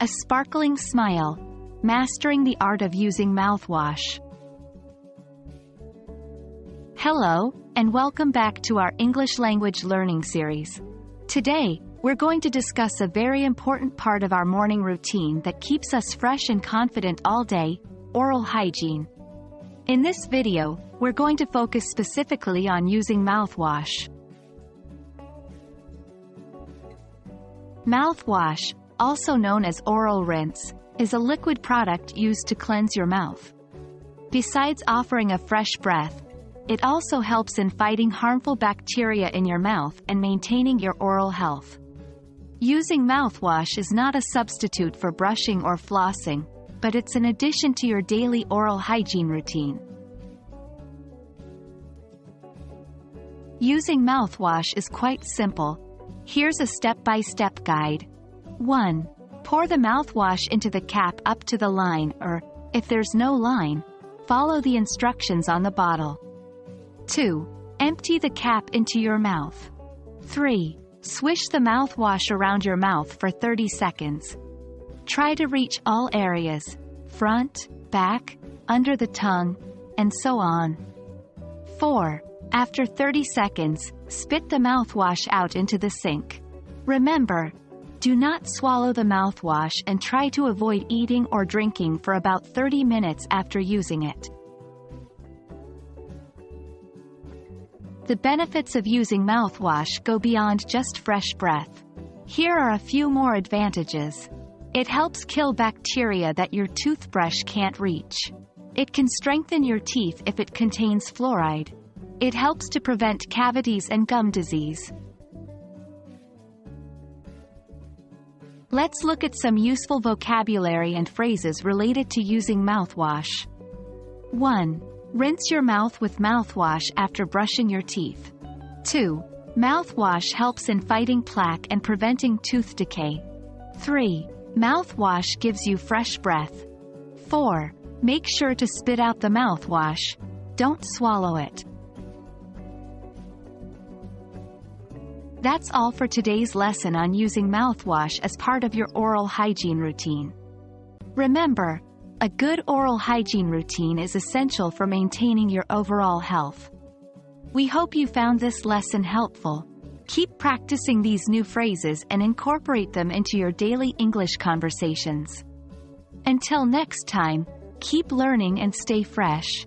A sparkling smile. Mastering the art of using mouthwash. Hello, and welcome back to our English language learning series. Today, we're going to discuss a very important part of our morning routine that keeps us fresh and confident all day: oral hygiene. In this video, we're going to focus specifically on using mouthwash. Mouthwash, also known as oral rinse, is a liquid product used to cleanse your mouth. Besides offering a fresh breath, it also helps in fighting harmful bacteria in your mouth and maintaining your oral health. Using mouthwash is not a substitute for brushing or flossing, but it's an addition to your daily oral hygiene routine. Using mouthwash is quite simple. Here's a step-by-step guide. 1. Pour the mouthwash into the cap up to the line, or, if there's no line, follow the instructions on the bottle. 2. Empty the cap into your mouth. 3. Swish the mouthwash around your mouth for 30 seconds. Try to reach all areas: front, back, under the tongue, and so on. 4. After 30 seconds, spit the mouthwash out into the sink. Remember, do not swallow the mouthwash and try to avoid eating or drinking for about 30 minutes after using it. The benefits of using mouthwash go beyond just fresh breath. Here are a few more advantages. It helps kill bacteria that your toothbrush can't reach. It can strengthen your teeth if it contains fluoride. It helps to prevent cavities and gum disease. Let's look at some useful vocabulary and phrases related to using mouthwash. 1. Rinse your mouth with mouthwash after brushing your teeth. 2. Mouthwash helps in fighting plaque and preventing tooth decay. 3. Mouthwash gives you fresh breath. 4. Make sure to spit out the mouthwash. Don't swallow it. That's all for today's lesson on using mouthwash as part of your oral hygiene routine. Remember, a good oral hygiene routine is essential for maintaining your overall health. We hope you found this lesson helpful. Keep practicing these new phrases and incorporate them into your daily English conversations. Until next time, keep learning and stay fresh.